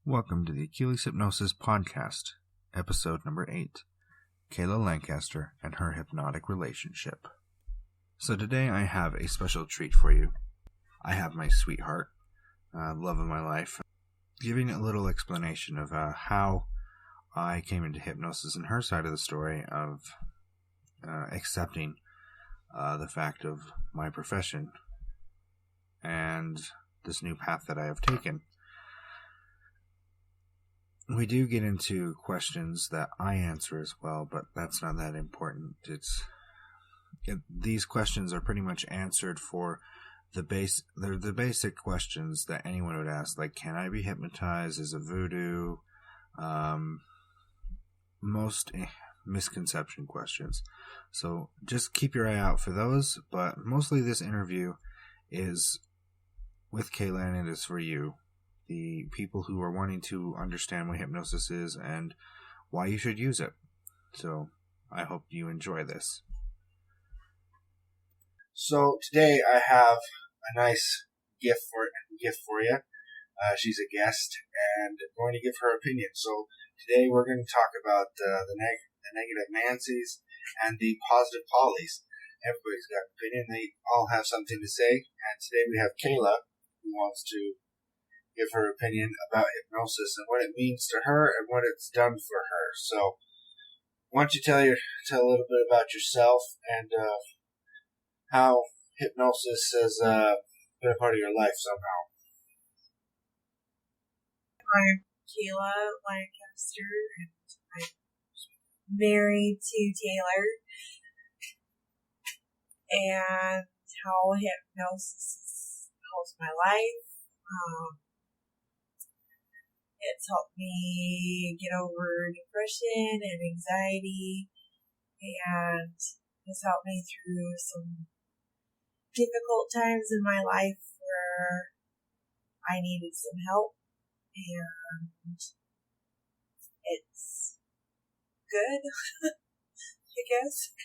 Welcome to the Achilles Hypnosis Podcast, episode number 8, Kayla Lancaster and her hypnotic relationship. So today I have a special treat for you. I have my sweetheart, love of my life, giving a little explanation of how I came into hypnosis and her side of the story of accepting the fact of my profession and this new path that I have taken. We do get into questions that I answer as well, but that's not that important. These questions are pretty much answered for they're the basic questions that anyone would ask, like, can I be hypnotized? Is it voodoo? Most misconception questions. So just keep your eye out for those, but mostly this interview is with Kayla and it is for you, the people who are wanting to understand what hypnosis is and why you should use it. So I hope you enjoy this. So today I have a nice gift for you. She's a guest and I'm going to give her opinion. So today we're going to talk about the negative Nancy's and the positive Pollys. Everybody's got an opinion. They all have something to say. And today we have Kayla, who wants to give her opinion about hypnosis and what it means to her and what it's done for her. So why don't you tell a little bit about yourself and how hypnosis has been a part of your life somehow. I'm Kayla Lancaster, and I'm married to Taylor. And how hypnosis helps my life. It's helped me get over depression and anxiety, and it's helped me through some difficult times in my life where I needed some help, and it's good, I guess.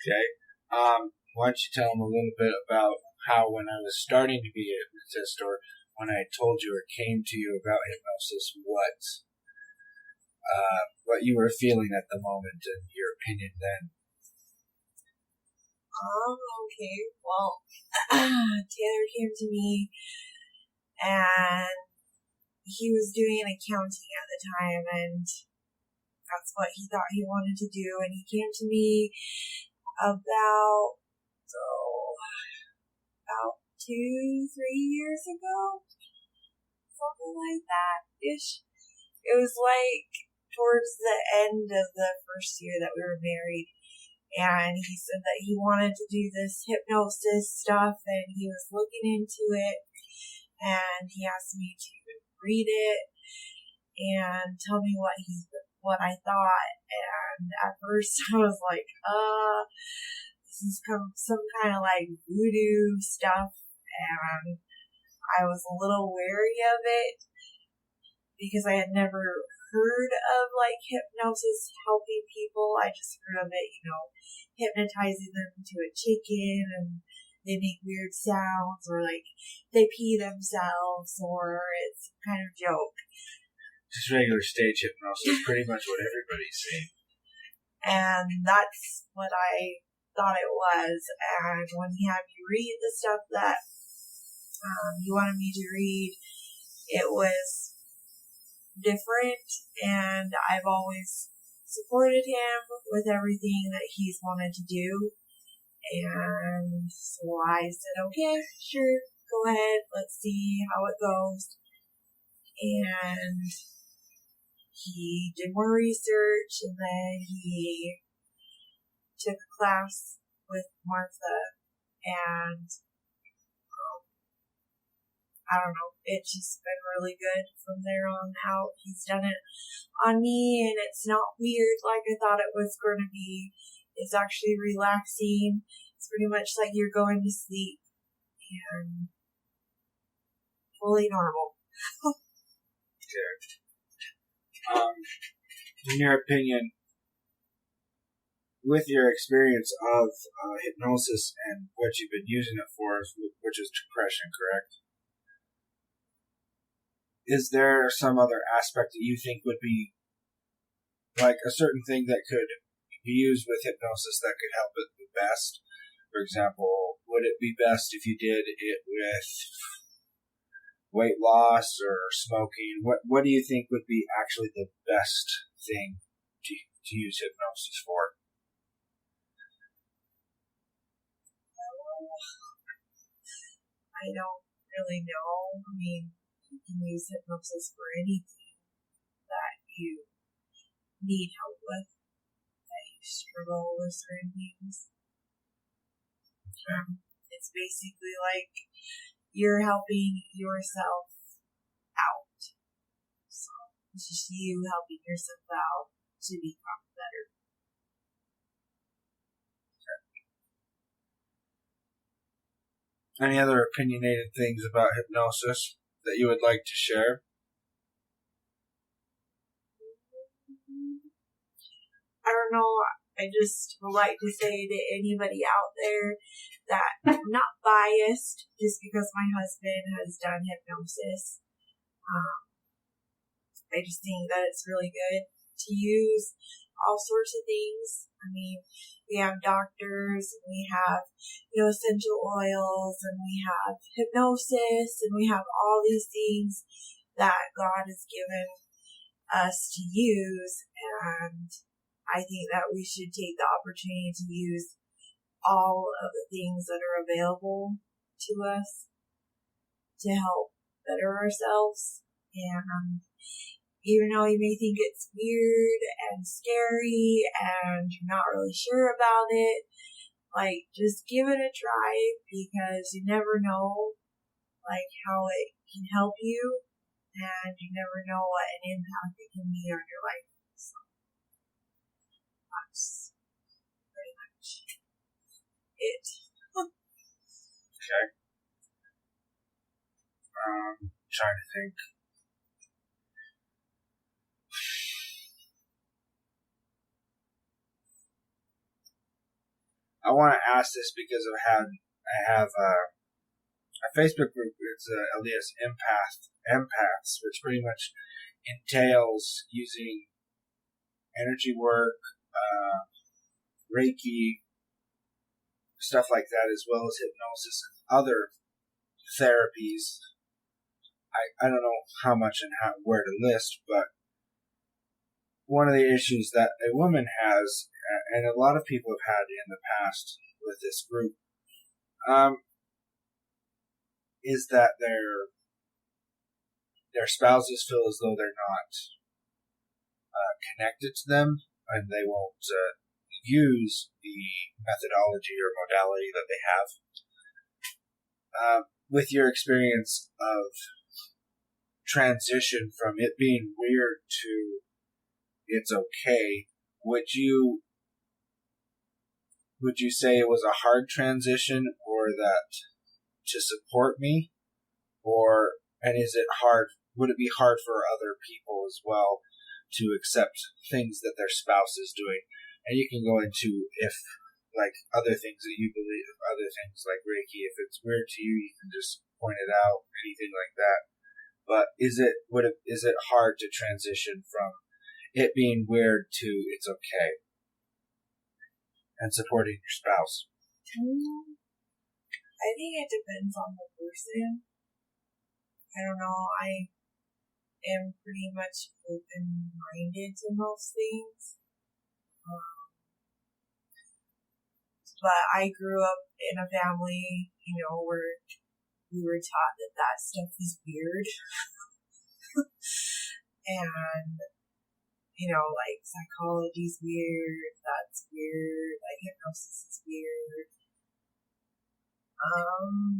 Okay. Why don't you tell them a little bit about how when I was starting to be a hypnotist, or when I told you or came to you about hypnosis, what you were feeling at the moment and your opinion then? Okay. Well, Taylor came to me and he was doing accounting at the time, and that's what he thought he wanted to do. And he came to me about 2-3 years ago, something like that-ish. It was like towards the end of the first year that we were married, and he said that he wanted to do this hypnosis stuff, and he was looking into it, and he asked me to read it and tell me what I thought. And at first I was like, this is some kind of like voodoo stuff, and I was a little wary of it because I had never heard of like hypnosis helping people. I just heard of it, hypnotizing them to a chicken and they make weird sounds, or like they pee themselves, or it's some kind of joke. Just regular stage hypnosis, pretty much what everybody's saying. And that's what I thought it was. And when he had me read the stuff that he wanted me to read, it was different, and I've always supported him with everything that he's wanted to do. And so I said, okay, sure, go ahead, let's see how it goes. And he did more research, and then he took a class with Martha, and I don't know, it's just been really good from there on out. He's done it on me, and it's not weird like I thought it was going to be. It's actually relaxing. It's pretty much like you're going to sleep, and fully normal. Okay. In your opinion, with your experience of hypnosis and what you've been using it for, which is depression, correct? is there some other aspect that you think would be like a certain thing that could be used with hypnosis that could help it the best? For example, would it be best if you did it with weight loss or smoking? What do you think would be actually the best thing to use hypnosis for? I don't really know. I mean, you can use hypnosis for anything that you need help with, that you struggle with certain things. It's basically like you're helping yourself out. So it's just you helping yourself out to become better. Any other opinionated things about hypnosis that you would like to share? I don't know. I just would like to say to anybody out there that I'm not biased just because my husband has done hypnosis. I just think that it's really good to use all sorts of things. I mean, we have doctors, and we have, essential oils, and we have hypnosis, and we have all these things that God has given us to use, and I think that we should take the opportunity to use all of the things that are available to us to help better ourselves. And even though you may think it's weird and scary and you're not really sure about it, like, just give it a try, because you never know, like, how it can help you, and you never know what an impact it can be on your life. So that's pretty much it. Okay. Trying to think. I want to ask this because I have a Facebook group. It's LDS empaths, which pretty much entails using energy work, Reiki, stuff like that, as well as hypnosis and other therapies. I don't know how much and where to list, but one of the issues that a woman has, and a lot of people have had in the past with this group, is that their spouses feel as though they're not connected to them, and they won't use the methodology or modality that they have. With your experience of transition from it being weird to it's okay, would you say it was a hard transition, or that to support me, and is it hard? Would it be hard for other people as well to accept things that their spouse is doing? And you can go into if like other things that you believe, other things like Reiki. If it's weird to you, you can just point it out, anything like that. But is it hard to transition from it being weird to it's okay, and supporting your spouse? I think it depends on the person. I don't know. I am pretty much open-minded to most things. But I grew up in a family, where we were taught that stuff is weird. And, like, psychology's weird, that's weird, like, hypnosis is weird.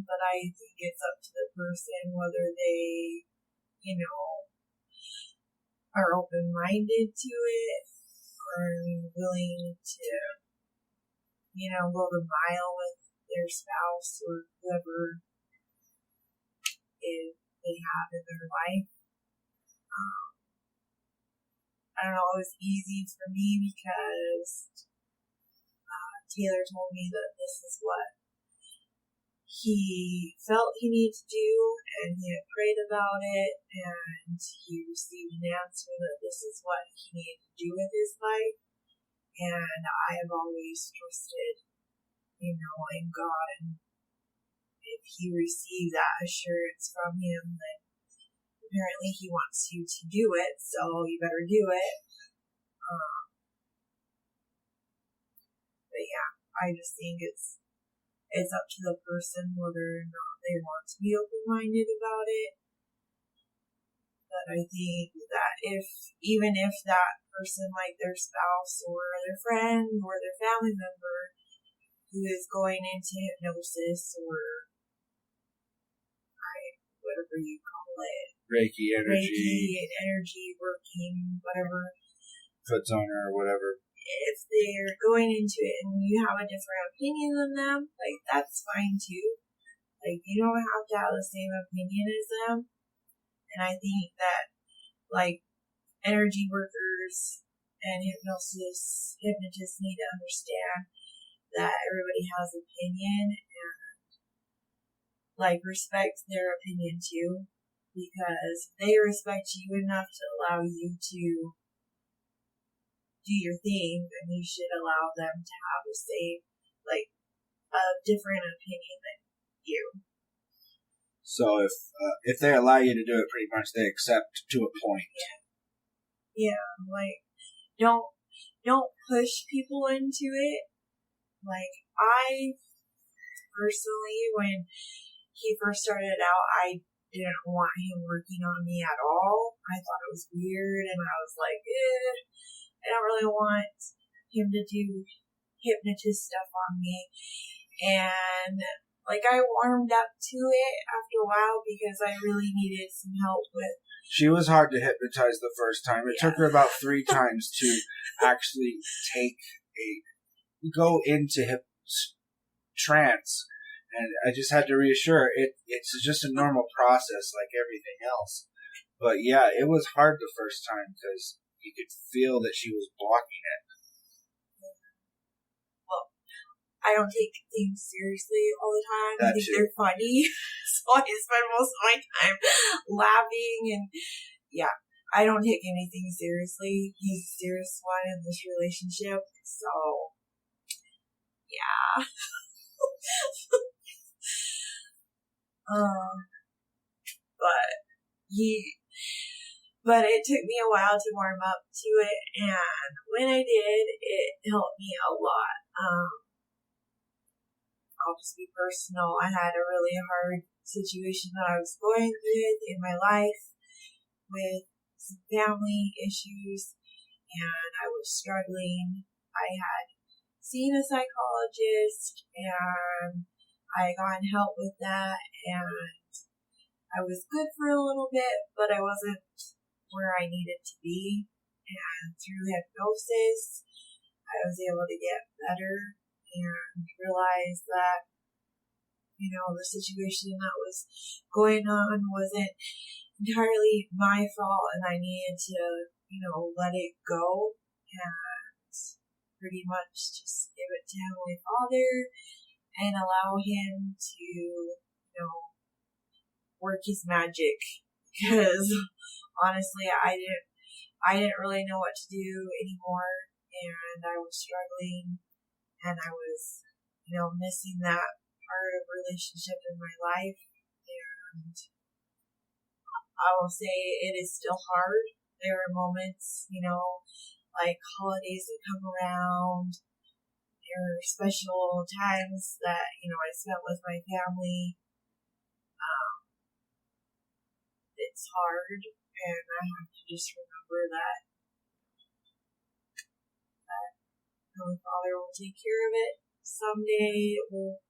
But I think it's up to the person whether they, are open-minded to it, or willing to, go the mile with their spouse or whoever they have in their life. I don't know, it was easy for me because Taylor told me that this is what he felt he needed to do, and he had prayed about it, and he received an answer that this is what he needed to do with his life. And I have always trusted, in God, and if he received that assurance from him, then apparently he wants you to do it, so you better do it. But yeah, I just think it's up to the person whether or not they want to be open-minded about it. But I think that even if that person, like their spouse or their friend or their family member who is going into hypnosis or whatever you call it, Reiki and energy working, whatever, foot zoner or whatever. If they're going into it and you have a different opinion than them, like that's fine too. Like you don't have to have the same opinion as them. And I think that like energy workers and hypnotists need to understand that everybody has opinion and like respect their opinion too, because they respect you enough to allow you to do your thing, and you should allow them to have the same, like, a different opinion than you. So if they allow you to do it, pretty much they accept to a point. Yeah, like don't push people into it. Like I personally, when he first started out, I didn't want him working on me at all. I thought it was weird, and I was like, I don't really want him to do hypnotist stuff on me. And like I warmed up to it after a while because I really needed some help with. She was hard to hypnotize the first time. It took her about 3 times to actually go into trance. And I just had to reassure her it's just a normal process like everything else. But yeah, it was hard the first time because you could feel that she was blocking it. Well, I don't take things seriously all the time. I think they're funny. So I spend most of my time laughing and yeah, I don't take anything seriously. He's the serious one in this relationship. So yeah. But it took me a while to warm up to it, and when I did, it helped me a lot. I'll just be personal. I had a really hard situation that I was going with in my life with some family issues, and I was struggling. I had seen a psychologist, and I got help with that, and I was good for a little bit, but I wasn't where I needed to be. And through hypnosis, I was able to get better and realize that, the situation that was going on wasn't entirely my fault, and I needed to, let it go and pretty much just give it to Heavenly Father and allow Him to, work His magic. Because honestly, I didn't really know what to do anymore, and I was struggling, and I was, missing that part of relationship in my life, and I will say it is still hard. There are moments, like holidays that come around, there are special times that, I spent with my family. It's hard, and I have to just remember that Heavenly Father will take care of it. Someday it will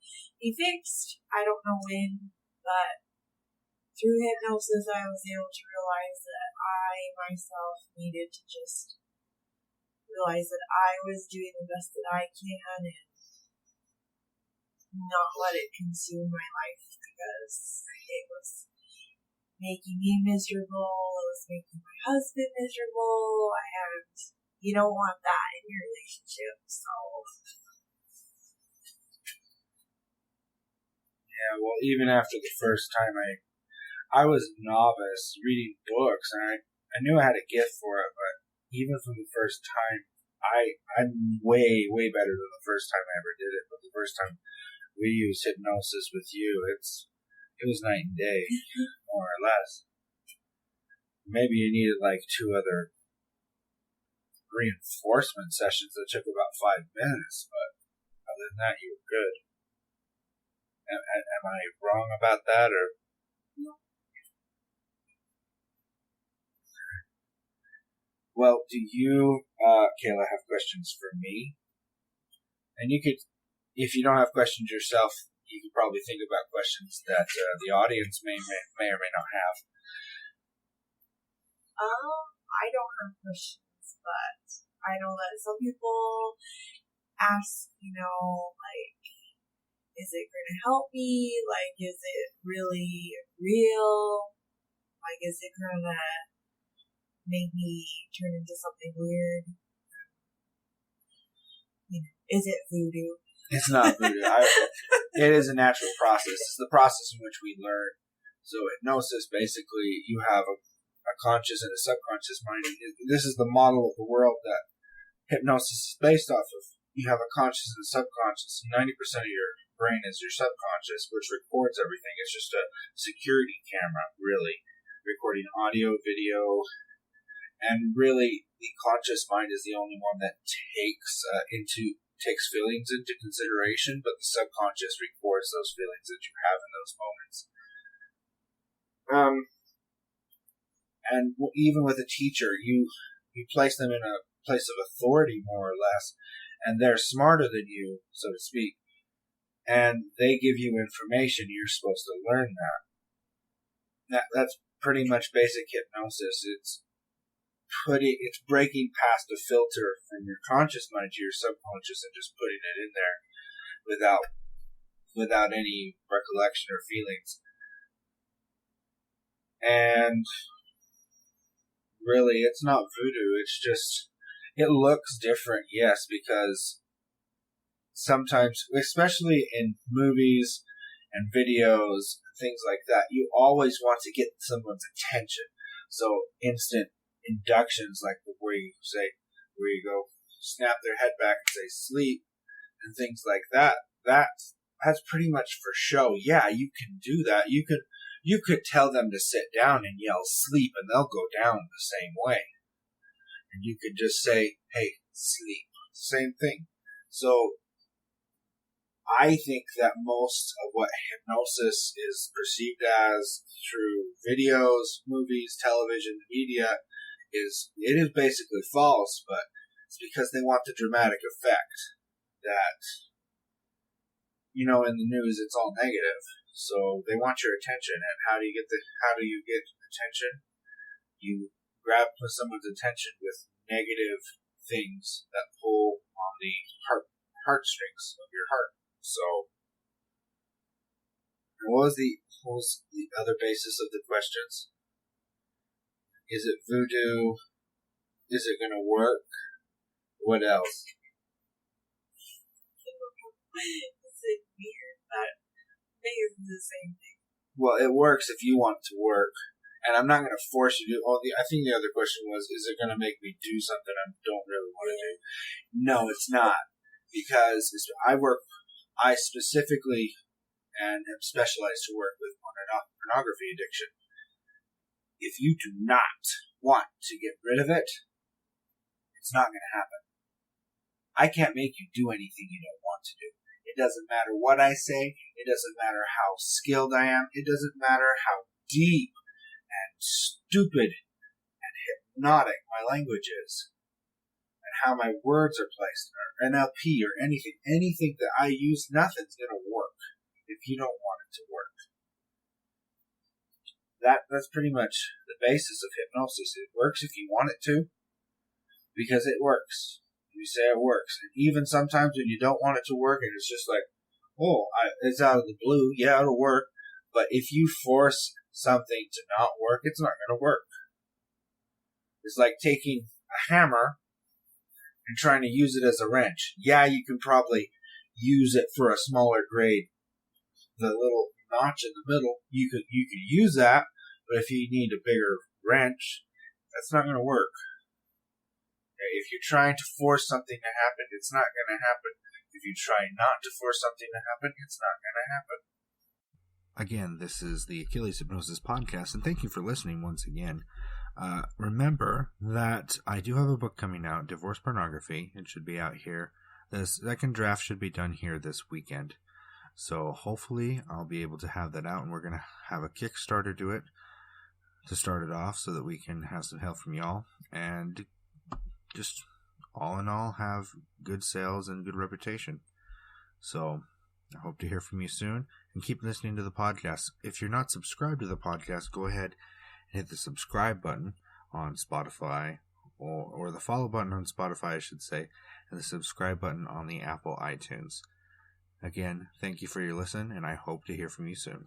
be fixed. I don't know when, but through hypnosis I was able to realize that I myself needed to just realize that I was doing the best that I can and not let it consume my life, because it was making me miserable, it was making my husband miserable, and you don't want that in your relationship, so. Yeah, well, even after the first time I was a novice reading books, and I knew I had a gift for it, but even from the first time, I'm way, way better than the first time I ever did it. But the first time we used hypnosis with you, it was night and day, more or less. Maybe you needed like 2 other reinforcement sessions that took about 5 minutes, but other than that, you were good. Am I wrong about that, or? No. Well, do you, Kayla, have questions for me? And you could, if you don't have questions yourself, you could probably think about questions that the audience may or may not have. I don't have questions, but I know that some people ask, like, is it going to help me? Like, is it really real? Like, is it going to make me turn into something weird? Is it voodoo? It's not voodoo. It is a natural process. It's the process in which we learn. So hypnosis, basically, you have a conscious and a subconscious mind. This is the model of the world that hypnosis is based off of. You have a conscious and a subconscious. 90% of your brain is your subconscious, which records everything. It's just a security camera, really, recording audio, video, and really the conscious mind is the only one that takes feelings into consideration, but the subconscious records those feelings that you have in those moments. And even with a teacher, you place them in a place of authority, more or less, and they're smarter than you, so to speak, and they give you information. You're supposed to learn that. That's pretty much basic hypnosis. It's breaking past a filter from your conscious mind to your subconscious and just putting it in there without any recollection or feelings. And really, it's not voodoo. It's just, it looks different, yes, because sometimes, especially in movies and videos, things like that, you always want to get someone's attention. So instant inductions, like where you go snap their head back and say sleep and things like that, that's pretty much for show. Yeah, you can do that. You could tell them to sit down and yell sleep, and they'll go down the same way. And you could just say, hey, sleep. Same thing. So I think that most of what hypnosis is perceived as through videos, movies, television, media it is basically false, but it's because they want the dramatic effect that, in the news it's all negative. So they want your attention, and how do you get attention? You grab someone's attention with negative things that pull on the heartstrings of your heart. So, what was the other basis of the questions? Is it voodoo? Is it going to work? What else? Is it weird that they is the same thing? Well, it works if you want it to work. And I'm not going to force you to do. I think the other question was, is it going to make me do something I don't really want to do? No, it's not. Because I specifically and am specialized to work with pornography addiction. If you do not want to get rid of it, it's not going to happen. I can't make you do anything you don't want to do. It doesn't matter what I say. It doesn't matter how skilled I am. It doesn't matter how deep and stupid and hypnotic my language is, and how my words are placed, or NLP, or anything that I use. Nothing's going to work if you don't want it to work. That's pretty much the basis of hypnosis. It works if you want it to, because it works. You say it works. And even sometimes when you don't want it to work, and it's just like, it's out of the blue, yeah, it'll work. But if you force something to not work, it's not going to work. It's like taking a hammer and trying to use it as a wrench. Yeah, you can probably use it for a smaller grade, the little notch in the middle, you could use that, but if you need a bigger wrench, that's not going to work. Okay, if you're trying to force something to happen, it's not going to happen. If you try not to force something to happen, it's not going to happen. Again, this is the Achilles Hypnosis Podcast, and thank you for listening once again. Remember that I do have a book coming out, Divorce Pornography. It should be out here. The second draft should be done here this weekend. So hopefully I'll be able to have that out, and we're going to have a Kickstarter to it to start it off so that we can have some help from y'all. And just all in all, have good sales and good reputation. So I hope to hear from you soon, and keep listening to the podcast. If you're not subscribed to the podcast, go ahead and hit the subscribe button on Spotify, or the follow button on Spotify, I should say, and the subscribe button on the Apple iTunes. Again, thank you for your listen, and I hope to hear from you soon.